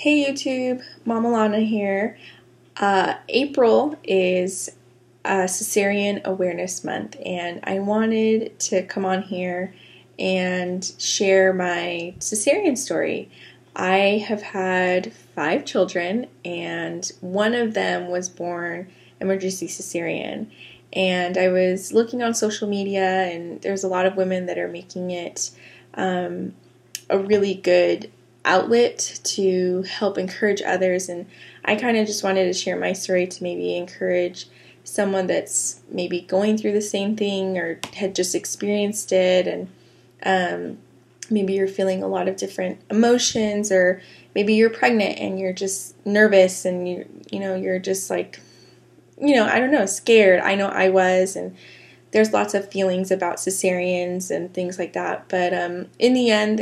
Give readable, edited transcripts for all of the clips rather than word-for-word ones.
Hey YouTube, Mama Lana here. April is Cesarean Awareness Month, and I wanted to come on here and share my cesarean story. I have had 5 children, and one of them was born emergency cesarean. And I was looking on social media, and there's a lot of women that are making it a really good outlet to help encourage others, and I kind of just wanted to share my story to maybe encourage someone that's maybe going through the same thing or had just experienced it, and maybe you're feeling a lot of different emotions, or maybe you're pregnant and you're just nervous and you're just like, I don't know, scared. I know I was, and there's lots of feelings about cesareans and things like that, but in the end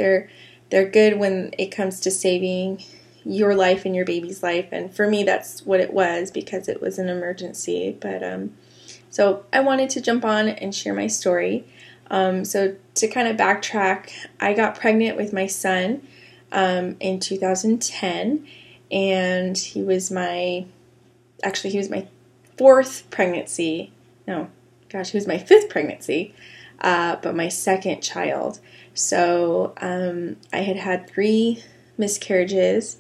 they're good when it comes to saving your life and your baby's life. And for me, that's what it was, because it was an emergency. But so I wanted to jump on and share my story. So to kind of backtrack, I got pregnant with my son in 2010, and he was my 4th pregnancy. No, gosh, he was my 5th pregnancy, but my 2nd child. So I had 3 miscarriages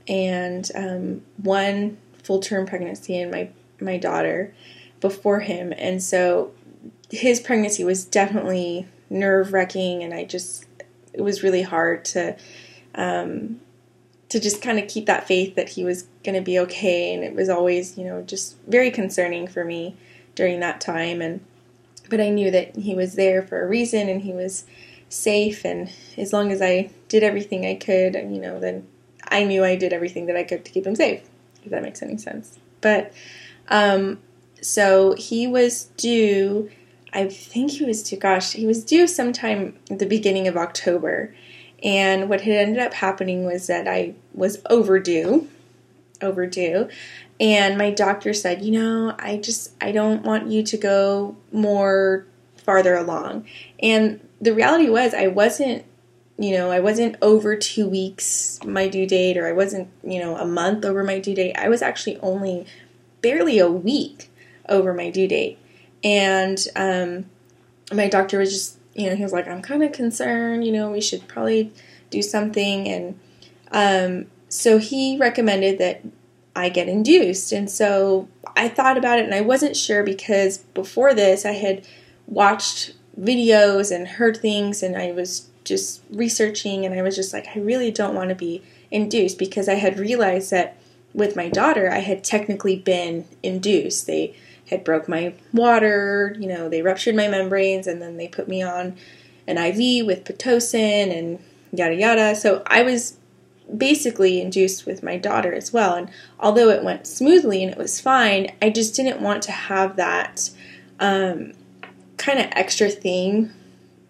and 1 full-term pregnancy and my daughter before him. And so his pregnancy was definitely nerve-wracking, and it was really hard to just kind of keep that faith that he was going to be okay. And it was always, just very concerning for me during that time. But I knew that he was there for a reason, and he was safe, and as long as I did everything I could, then I knew I did everything that I could to keep him safe, if that makes any sense. But so he was due, I think he was due sometime at the beginning of October, and what had ended up happening was that I was overdue, and my doctor said, I don't want you to go more farther along. And the reality was I wasn't over 2 weeks my due date, or I wasn't, a month over my due date. I was actually only barely a week over my due date. And my doctor was just, he was like, I'm kind of concerned, we should probably do something. And so he recommended that I get induced. And so I thought about it, and I wasn't sure, because before this I had watched videos and heard things, and I was just researching, and I was just like, I really don't want to be induced, because I had realized that with my daughter I had technically been induced. They had broke my water, they ruptured my membranes, and then they put me on an IV with Pitocin and yada yada. So I was basically induced with my daughter as well, and although it went smoothly and it was fine, I just didn't want to have that kind of extra thing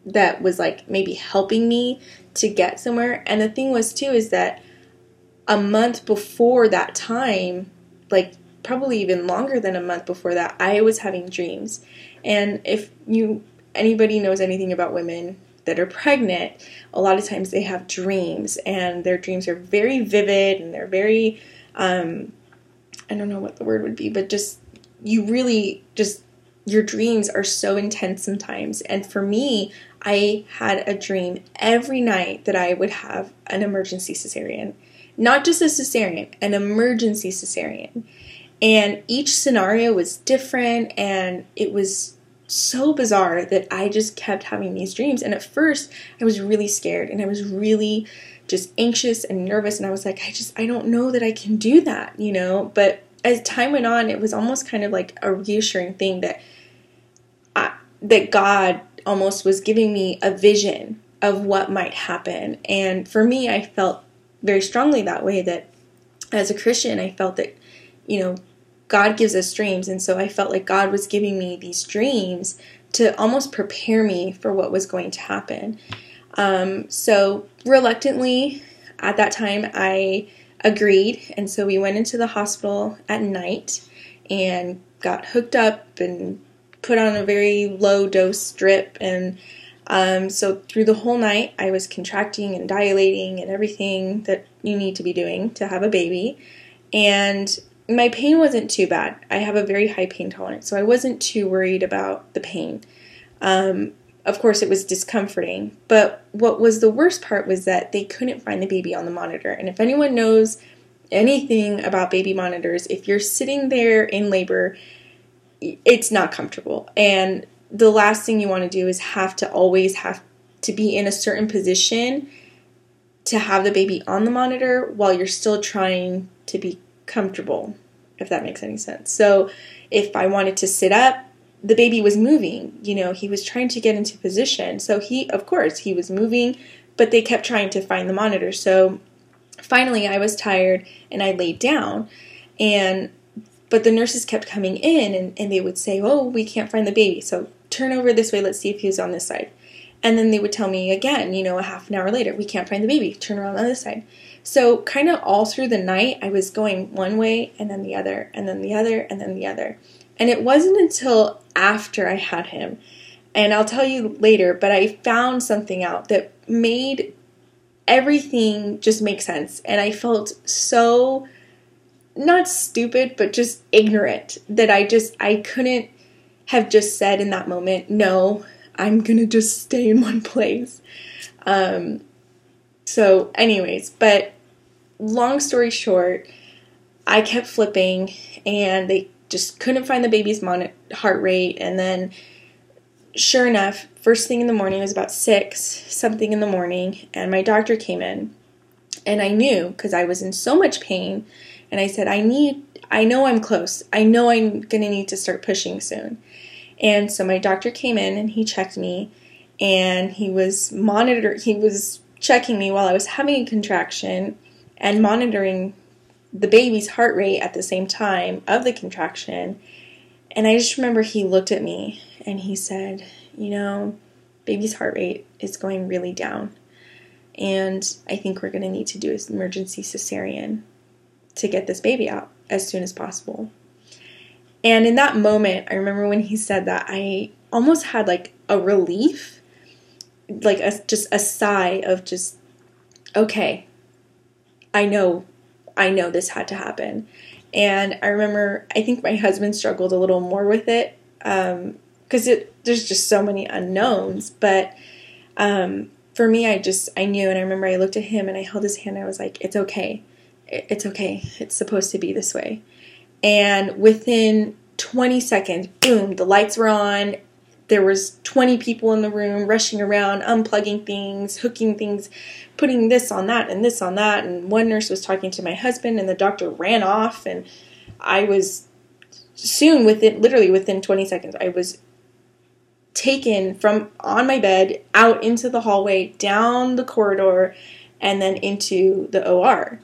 that was like maybe helping me to get somewhere. And the thing was too is that a month before that time, like probably even longer than a month before that, I was having dreams. And if anybody knows anything about women that are pregnant, a lot of times they have dreams, and their dreams are very vivid, and they're very I don't know what the word would be, but your dreams are so intense sometimes. And for me, I had a dream every night that I would have an emergency cesarean. Not just a cesarean, an emergency cesarean. And each scenario was different, and it was so bizarre that I just kept having these dreams. And at first, I was really scared, and I was really just anxious and nervous, and I was like, I don't know that I can do that, But as time went on, it was almost kind of like a reassuring thing that God almost was giving me a vision of what might happen. And for me, I felt very strongly that way, that as a Christian, I felt that, God gives us dreams. And so I felt like God was giving me these dreams to almost prepare me for what was going to happen. So reluctantly, at that time, I agreed. And so we went into the hospital at night and got hooked up and put on a very low dose drip, and so through the whole night I was contracting and dilating and everything that you need to be doing to have a baby. And my pain wasn't too bad. I have a very high pain tolerance, so I wasn't too worried about the pain. Of course, it was discomforting, but what was the worst part was that they couldn't find the baby on the monitor. And if anyone knows anything about baby monitors, if you're sitting there in labor, it's not comfortable. And the last thing you want to do is always have to be in a certain position to have the baby on the monitor while you're still trying to be comfortable, if that makes any sense. So if I wanted to sit up, the baby was moving, he was trying to get into position. So of course, he was moving, but they kept trying to find the monitor. So finally I was tired and I laid down, but the nurses kept coming in and they would say, oh, we can't find the baby. So turn over this way. Let's see if he's on this side. And then they would tell me again, a half an hour later, we can't find the baby. Turn around on this side. So kind of all through the night, I was going one way and then the other and then the other and then the other. And it wasn't until after I had him, and I'll tell you later, but I found something out that made everything just make sense. And I felt so, not stupid, but just ignorant that I couldn't have just said in that moment, no, I'm going to just stay in one place. So anyways, but long story short, I kept flipping and they just couldn't find the baby's heart rate. And then sure enough, first thing in the morning, it was about 6 something in the morning, and my doctor came in, and I knew because I was in so much pain, and I said, I know I'm close. I know I'm going to need to start pushing soon. And so my doctor came in and he checked me, and he was checking me while I was having a contraction and monitoring the baby's heart rate at the same time of the contraction. And I just remember he looked at me and he said, baby's heart rate is going really down, and I think we're going to need to do an emergency cesarean to get this baby out as soon as possible. And in that moment, I remember when he said that, I almost had like a relief, like just a sigh of just, okay, I know this had to happen. And I remember, I think my husband struggled a little more with it, because there's just so many unknowns. But for me, I knew, and I remember I looked at him and I held his hand and I was like, it's okay. It's okay. It's supposed to be this way. And within 20 seconds, boom, the lights were on. There was 20 people in the room rushing around, unplugging things, hooking things, putting this on that and this on that. And one nurse was talking to my husband and the doctor ran off. And I was soon literally within 20 seconds, I was taken from on my bed out into the hallway, down the corridor, and then into the OR.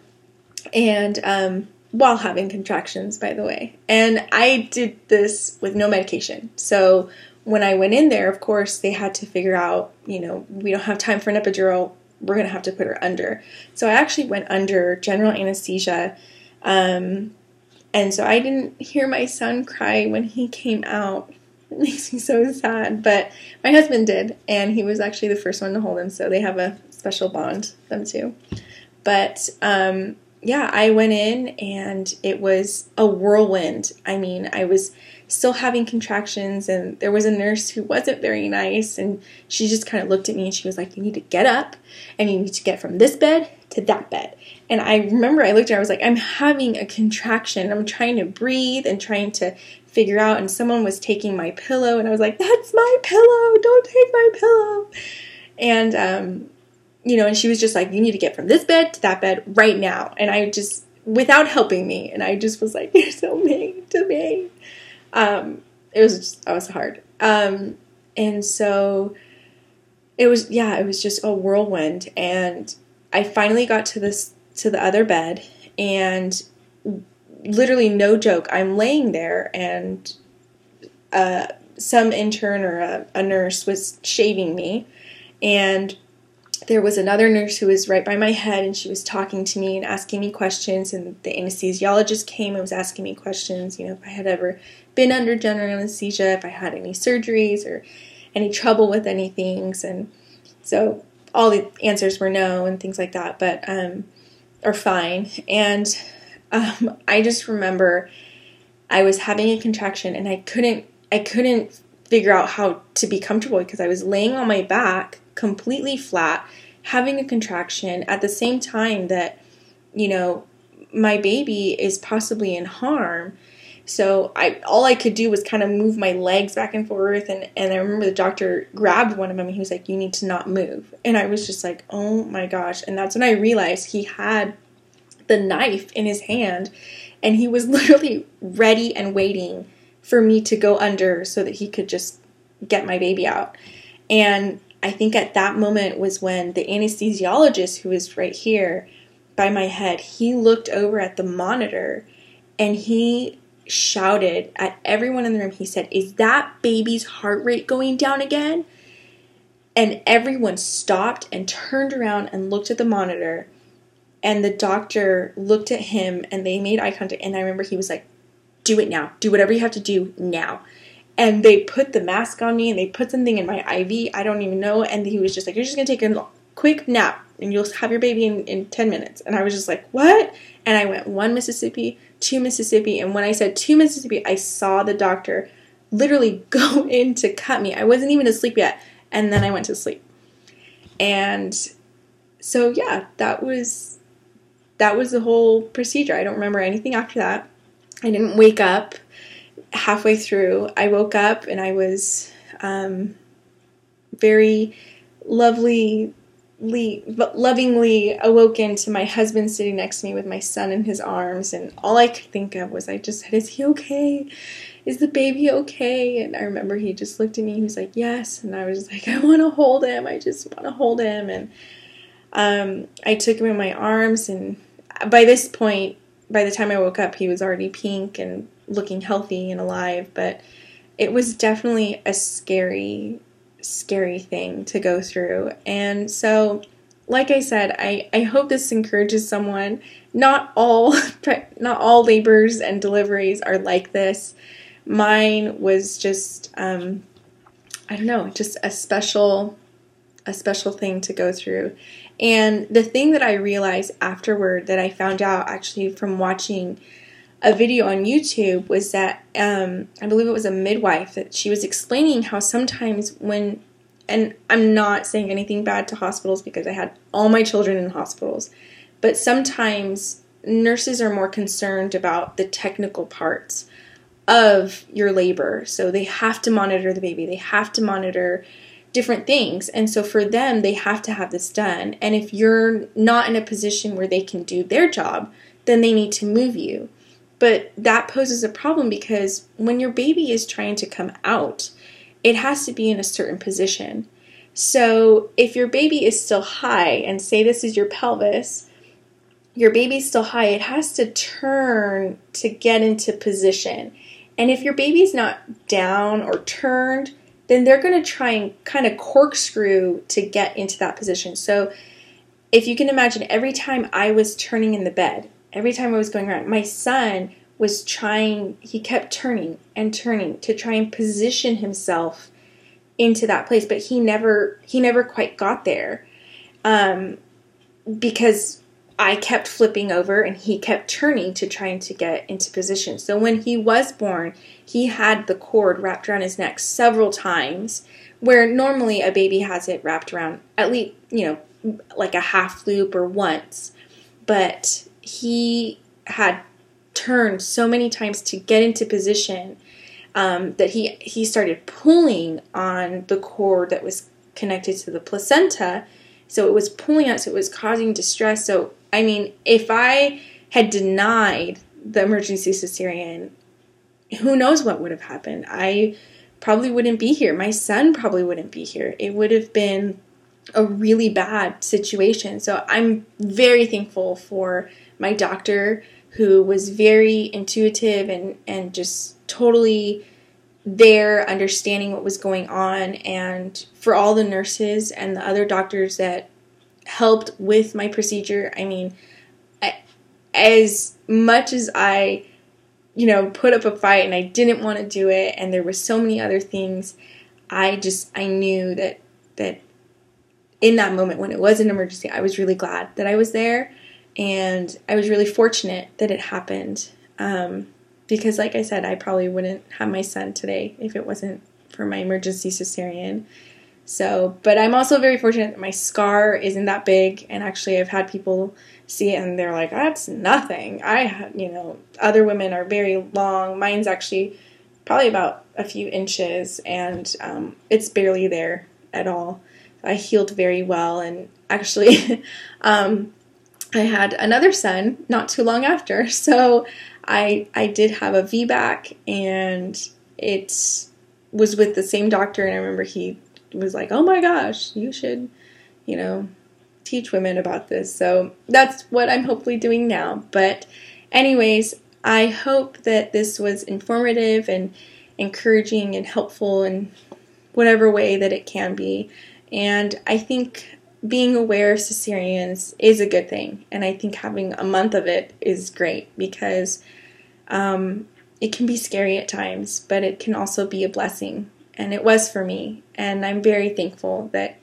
And while having contractions, by the way. And I did this with no medication. So when I went in there, of course, they had to figure out, we don't have time for an epidural. We're going to have to put her under. So I actually went under general anesthesia. And so I didn't hear my son cry when he came out. It makes me so sad. But my husband did. And he was actually the first one to hold him. So they have a special bond, them two. But yeah, I went in and it was a whirlwind. I mean, I was still having contractions, and there was a nurse who wasn't very nice, and she just kind of looked at me and she was like, you need to get up and you need to get from this bed to that bed. And I remember I looked at her, I was like, I'm having a contraction. I'm trying to breathe and trying to figure out, and someone was taking my pillow, and I was like, that's my pillow. Don't take my pillow. And, and she was just like, you need to get from this bed to that bed right now. And I just, without helping me, and I just was like, you're so mean to me. It was hard. And so it was just a whirlwind. And I finally got to the other bed, and literally no joke, I'm laying there, and, some intern or a nurse was shaving me, and there was another nurse who was right by my head, and she was talking to me and asking me questions, and the anesthesiologist came and was asking me questions, if I had ever been under general anesthesia, if I had any surgeries or any trouble with anything. And so all the answers were no and things like that. But or fine. And I just remember I was having a contraction and I couldn't figure out how to be comfortable because I was laying on my back completely flat, having a contraction at the same time that, my baby is possibly in harm. So all I could do was kind of move my legs back and forth. And I remember the doctor grabbed one of them and he was like, "You need to not move." And I was just like, oh my gosh. And that's when I realized he had the knife in his hand and he was literally ready and waiting for me to go under so that he could just get my baby out. And I think at that moment was when the anesthesiologist, who was right here by my head, he looked over at the monitor and he shouted at everyone in the room. He said, "Is that baby's heart rate going down again?" And everyone stopped and turned around and looked at the monitor. And the doctor looked at him and they made eye contact. And I remember he was like, "Do it now. Do whatever you have to do now." And they put the mask on me and they put something in my IV. I don't even know. And he was just like, "You're just going to take a quick nap and you'll have your baby in 10 minutes. And I was just like, "What?" And I went 1 Mississippi, 2 Mississippi. And when I said 2 Mississippi, I saw the doctor literally go in to cut me. I wasn't even asleep yet. And then I went to sleep. And so, yeah, that was the whole procedure. I don't remember anything after that. I didn't wake up halfway through. I woke up and I was very lovingly awoken to my husband sitting next to me with my son in his arms, and all I could think of was I just said, "Is he okay? Is the baby okay?" And I remember he just looked at me, he was like, "Yes," and I was like, "I want to hold him, I just want to hold him." And I took him in my arms, and by this point, by the time I woke up, he was already pink and looking healthy and alive, but it was definitely a scary thing to go through. And so, like I said, I hope this encourages someone. Not all labors and deliveries are like this. Mine was just, just a special thing to go through. And the thing that I realized afterward that I found out actually from watching a video on YouTube was that I believe it was a midwife that she was explaining how sometimes and I'm not saying anything bad to hospitals because I had all my children in hospitals, but sometimes nurses are more concerned about the technical parts of your labor. So they have to monitor the baby. They have to monitor different things. And so for them, they have to have this done. And if you're not in a position where they can do their job, then they need to move you. But that poses a problem because when your baby is trying to come out, it has to be in a certain position. So if your baby is still high, and say this is your pelvis, your baby's still high, it has to turn to get into position. And if your baby's not down or turned, then they're going to try and kind of corkscrew to get into that position. So if you can imagine, every time I was turning in the bed, every time I was going around, my son he kept turning and turning to try and position himself into that place, but he never quite got there because I kept flipping over and he kept turning to trying to get into position. So when he was born, he had the cord wrapped around his neck several times, where normally a baby has it wrapped around at least, like a half loop or once. But he had turned so many times to get into position that he started pulling on the cord that was connected to the placenta. So it was pulling out, so it was causing distress. So, I mean, if I had denied the emergency cesarean, who knows what would have happened? I probably wouldn't be here. My son probably wouldn't be here. It would have been a really bad situation. So I'm very thankful for my doctor, who was very intuitive and just totally there, understanding what was going on, and for all the nurses and the other doctors that helped with my procedure. I mean, as much as I, put up a fight and I didn't want to do it, and there were so many other things, I knew that in that moment when it was an emergency, I was really glad that I was there. And I was really fortunate that it happened. Because like I said, I probably wouldn't have my son today if it wasn't for my emergency cesarean. So, but I'm also very fortunate that my scar isn't that big, and actually I've had people see it and they're like, that's nothing. Other women are very long. Mine's actually probably about a few inches, and it's barely there at all. I healed very well, and actually I had another son not too long after, so I did have a VBAC, and it was with the same doctor, and I remember he was like, oh my gosh, you should, teach women about this. So that's what I'm hopefully doing now. But anyways, I hope that this was informative and encouraging and helpful in whatever way that it can be. And I think being aware of cesareans is a good thing. And I think having a month of it is great, because it can be scary at times, but it can also be a blessing. And it was for me. And I'm very thankful that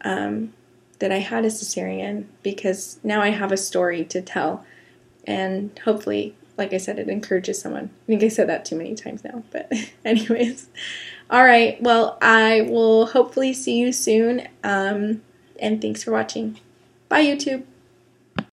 that I had a cesarean, because now I have a story to tell. And hopefully, like I said, it encourages someone. I think I said that too many times now. But anyways. All right. Well, I will hopefully see you soon. And thanks for watching. Bye, YouTube.